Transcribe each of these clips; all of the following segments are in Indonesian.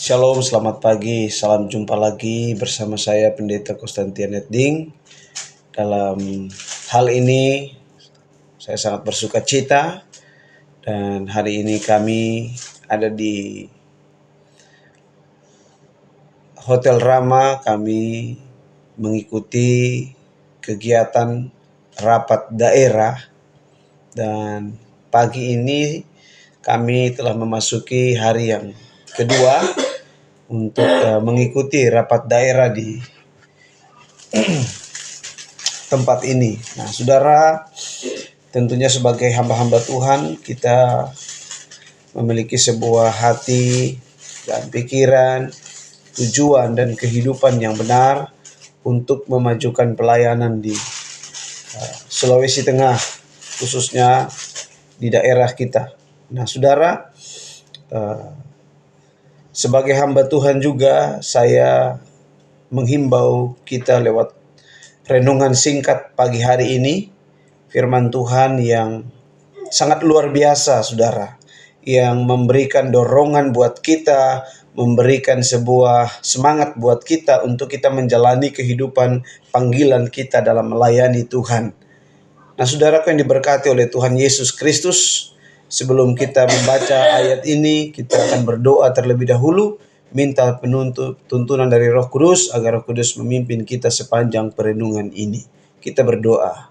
Shalom, selamat pagi. Salam jumpa lagi bersama saya Pendeta Konstantian Eding. Dalam hal ini saya sangat bersuka cita dan hari ini kami ada di Hotel Rama. Kami mengikuti kegiatan rapat daerah dan pagi ini kami telah memasuki hari yang kedua untuk mengikuti rapat daerah di tempat ini. Nah, saudara, tentunya sebagai hamba-hamba Tuhan, kita memiliki sebuah hati dan pikiran, tujuan dan kehidupan yang benar untuk memajukan pelayanan di Sulawesi Tengah, khususnya di daerah kita. Nah, saudara, sebagai hamba Tuhan juga saya menghimbau kita lewat renungan singkat pagi hari ini, firman Tuhan yang sangat luar biasa, saudara, yang memberikan dorongan buat kita, memberikan sebuah semangat buat kita untuk kita menjalani kehidupan panggilan kita dalam melayani Tuhan. Nah, saudaraku yang diberkati oleh Tuhan Yesus Kristus, sebelum kita membaca ayat ini, kita akan berdoa terlebih dahulu, minta tuntunan dari Roh Kudus agar Roh Kudus memimpin kita sepanjang perenungan ini. Kita berdoa.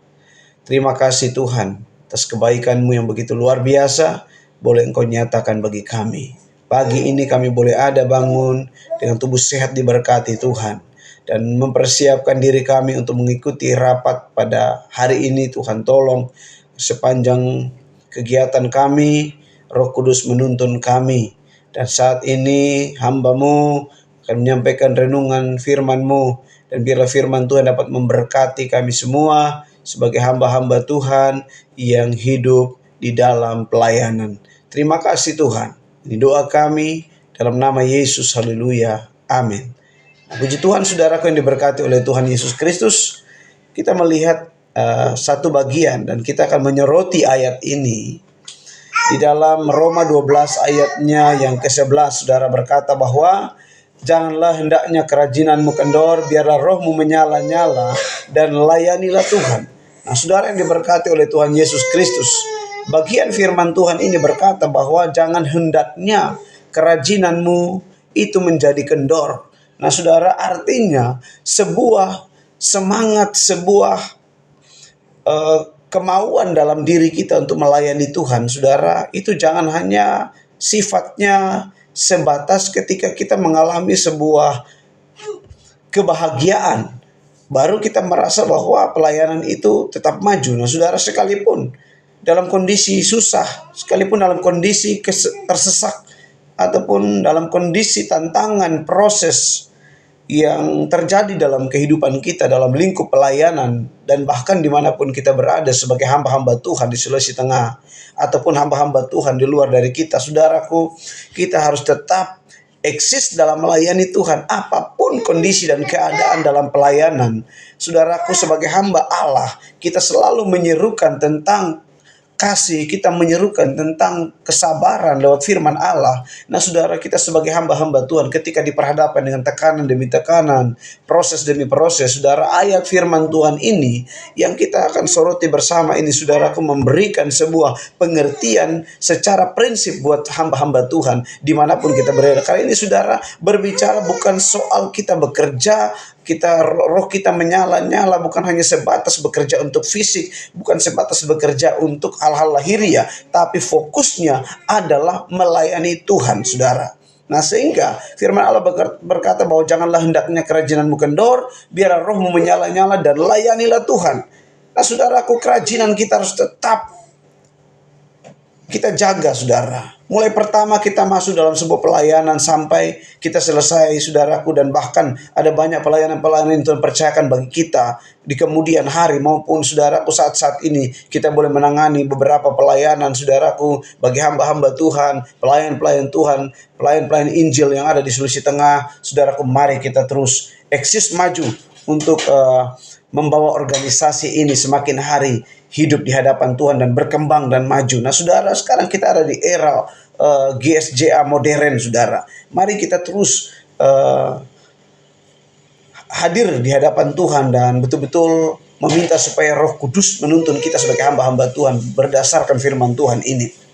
Terima kasih Tuhan atas kebaikan-Mu yang begitu luar biasa, boleh Engkau nyatakan bagi kami. Pagi ini kami boleh ada bangun dengan tubuh sehat diberkati Tuhan, dan mempersiapkan diri kami untuk mengikuti rapat pada hari ini. Tuhan tolong sepanjang kegiatan kami, Roh Kudus menuntun kami. Dan saat ini hamba-Mu akan menyampaikan renungan firman-Mu, dan biarlah firman Tuhan dapat memberkati kami semua sebagai hamba-hamba Tuhan yang hidup di dalam pelayanan. Terima kasih Tuhan. Ini doa kami dalam nama Yesus. Haleluya. Amin. Puji Tuhan, saudaraku yang diberkati oleh Tuhan Yesus Kristus. Kita melihat satu bagian dan kita akan menyoroti ayat ini di dalam Roma 12 ayatnya yang ke-11. Saudara berkata bahwa janganlah hendaknya kerajinanmu kendor, biarlah rohmu menyala-nyala dan layanilah Tuhan. Nah, saudara yang diberkati oleh Tuhan Yesus Kristus, bagian firman Tuhan ini berkata bahwa jangan hendaknya kerajinanmu itu menjadi kendor. Nah, saudara, artinya sebuah semangat, sebuah kemauan dalam diri kita untuk melayani Tuhan, saudara, itu jangan hanya sifatnya sebatas ketika kita mengalami sebuah kebahagiaan, baru kita merasa bahwa pelayanan itu tetap maju. Nah, saudara, sekalipun dalam kondisi susah, sekalipun dalam kondisi tersesak, ataupun dalam kondisi tantangan proses yang terjadi dalam kehidupan kita, dalam lingkup pelayanan, dan bahkan dimanapun kita berada sebagai hamba-hamba Tuhan di Sulawesi Tengah, ataupun hamba-hamba Tuhan di luar dari kita, saudaraku, kita harus tetap eksis dalam melayani Tuhan, apapun kondisi dan keadaan dalam pelayanan. Saudaraku, sebagai hamba Allah, kita selalu menyerukan tentang kasih, kita menyerukan tentang kesabaran lewat firman Allah. Nah, saudara, kita sebagai hamba-hamba Tuhan ketika diperhadapkan dengan tekanan demi tekanan, proses demi proses, saudara, ayat firman Tuhan ini yang kita akan soroti bersama ini, saudaraku, memberikan sebuah pengertian secara prinsip buat hamba-hamba Tuhan dimanapun kita berada. Kali ini, saudara, berbicara bukan soal kita bekerja, roh kita menyala-nyala, bukan hanya sebatas bekerja untuk fisik, bukan sebatas bekerja untuk hal-hal lahiriah, tapi fokusnya adalah melayani Tuhan, saudara. Nah, sehingga firman Allah berkata bahwa janganlah hendaknya kerajinanmu kendor, biar rohmu menyala-nyala dan layanilah Tuhan. Nah, saudaraku, kerajinan kita harus tetap kita jaga, saudara. Mulai pertama kita masuk dalam sebuah pelayanan sampai kita selesai, saudaraku, dan bahkan ada banyak pelayanan-pelayanan yang Tuhan percayakan bagi kita di kemudian hari, maupun saudaraku saat-saat ini kita boleh menangani beberapa pelayanan, saudaraku, bagi hamba-hamba Tuhan, pelayan-pelayan Tuhan, pelayan-pelayan Injil yang ada di Sulawesi Tengah. Saudaraku, mari kita terus eksis maju untuk membawa organisasi ini semakin hari hidup di hadapan Tuhan dan berkembang dan maju. Nah, saudara, sekarang kita ada di era GSJA modern, saudara. Mari kita terus hadir di hadapan Tuhan dan betul-betul meminta supaya Roh Kudus menuntun kita sebagai hamba-hamba Tuhan berdasarkan firman Tuhan ini.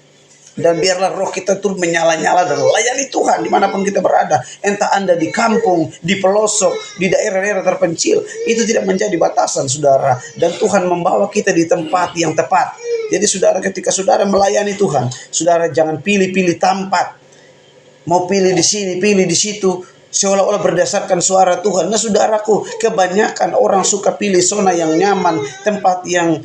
Dan biarlah roh kita turut menyala-nyala dan layani Tuhan dimanapun kita berada. Entah Anda di kampung, di pelosok, di daerah-daerah terpencil, itu tidak menjadi batasan, saudara. Dan Tuhan membawa kita di tempat yang tepat. Jadi saudara, ketika saudara melayani Tuhan, saudara jangan pilih-pilih tempat. Mau pilih di sini, pilih di situ, seolah-olah berdasarkan suara Tuhan. Nah saudaraku, kebanyakan orang suka pilih zona yang nyaman, tempat yang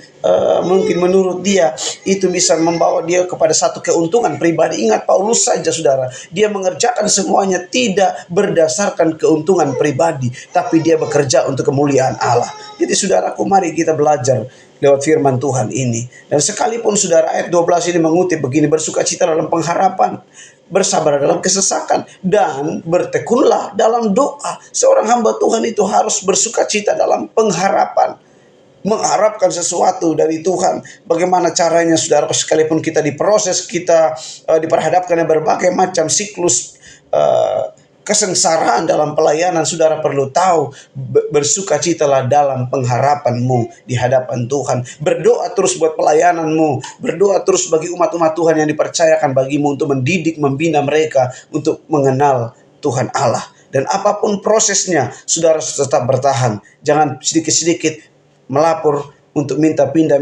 mungkin menurut dia itu bisa membawa dia kepada satu keuntungan pribadi. Ingat Paulus saja, saudara, dia mengerjakan semuanya tidak berdasarkan keuntungan pribadi, tapi dia bekerja untuk kemuliaan Allah. Jadi saudaraku, mari kita belajar lewat firman Tuhan ini. Dan sekalipun saudara ayat 12 ini mengutip begini, bersukacita dalam pengharapan, bersabar dalam kesesakan, dan bertekunlah dalam doa. Seorang hamba Tuhan itu harus bersukacita dalam pengharapan, mengharapkan sesuatu dari Tuhan. Bagaimana caranya, saudara, sekalipun kita diproses, kita diperhadapkan dengan berbagai macam siklus kesengsaraan dalam pelayanan, saudara perlu tahu, bersukacitalah dalam pengharapanmu di hadapan Tuhan. Berdoa terus buat pelayananmu, berdoa terus bagi umat-umat Tuhan yang dipercayakan bagimu untuk mendidik, membina mereka untuk mengenal Tuhan Allah. Dan apapun prosesnya, saudara tetap bertahan. Jangan sedikit-sedikit melapor untuk minta pindah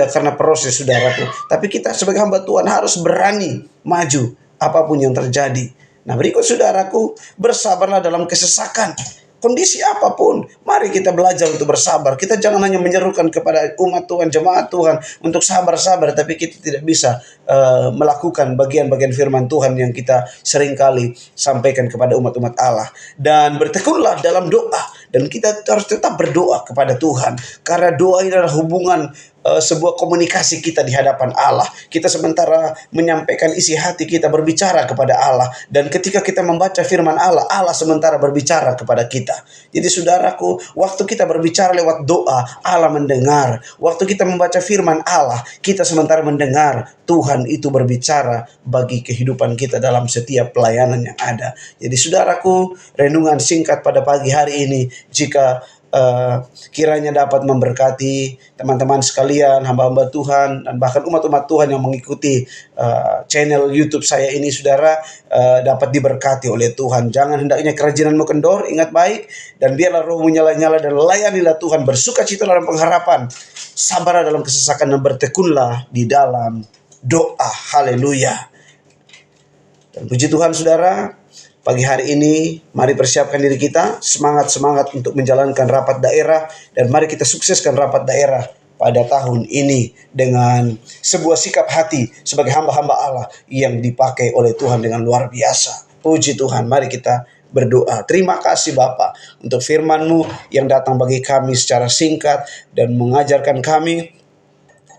karena proses, saudaraku. Tapi kita sebagai hamba Tuhan harus berani maju apapun yang terjadi. Nah berikut, saudaraku, bersabarlah dalam kesesakan. Kondisi apapun, mari kita belajar untuk bersabar. Kita jangan hanya menyerukan kepada umat Tuhan, jemaat Tuhan untuk sabar-sabar, tapi kita tidak bisa melakukan bagian-bagian firman Tuhan yang kita seringkali sampaikan kepada umat-umat Allah. Dan bertekunlah dalam doa, dan kita harus tetap berdoa kepada Tuhan, karena doa ini adalah hubungan, sebuah komunikasi kita di hadapan Allah. Kita sementara menyampaikan isi hati kita, berbicara kepada Allah. Dan ketika kita membaca firman Allah, Allah sementara berbicara kepada kita. Jadi saudaraku, waktu kita berbicara lewat doa, Allah mendengar. Waktu kita membaca firman Allah, kita sementara mendengar Tuhan itu berbicara bagi kehidupan kita dalam setiap pelayanan yang ada. Jadi saudaraku, renungan singkat pada pagi hari ini, jika kiranya dapat memberkati teman-teman sekalian, hamba-hamba Tuhan, dan bahkan umat-umat Tuhan yang mengikuti channel YouTube saya ini, saudara, dapat diberkati oleh Tuhan. Jangan hendaknya kerajinanmu kendor, ingat baik, dan biarlah rohmu nyala-nyala, dan layanilah Tuhan, bersukacita dalam pengharapan, sabarlah dalam kesesakan, dan bertekunlah di dalam doa. Haleluya. Dan puji Tuhan, saudara, pagi hari ini mari persiapkan diri kita, semangat-semangat untuk menjalankan rapat daerah, dan mari kita sukseskan rapat daerah pada tahun ini dengan sebuah sikap hati sebagai hamba-hamba Allah yang dipakai oleh Tuhan dengan luar biasa. Puji Tuhan, mari kita berdoa. Terima kasih Bapa untuk firman-Mu yang datang bagi kami secara singkat dan mengajarkan kami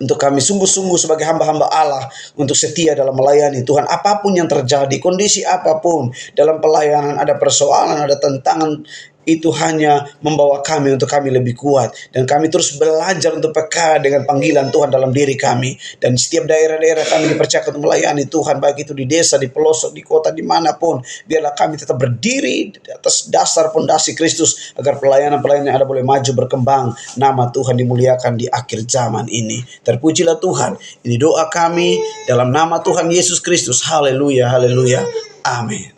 untuk kami sungguh-sungguh sebagai hamba-hamba Allah untuk setia dalam melayani Tuhan. Apapun yang terjadi, kondisi apapun dalam pelayanan, ada persoalan, ada tantangan, itu hanya membawa kami untuk kami lebih kuat. Dan kami terus belajar untuk peka dengan panggilan Tuhan dalam diri kami. Dan setiap daerah-daerah kami dipercayakan untuk melayani Tuhan, baik itu di desa, di pelosok, di kota, dimanapun. Biarlah kami tetap berdiri di atas dasar pondasi Kristus, agar pelayanan-pelayanan yang ada boleh maju berkembang. Nama Tuhan dimuliakan di akhir zaman ini. Terpujilah Tuhan. Ini doa kami dalam nama Tuhan Yesus Kristus. Haleluya, haleluya. Amin.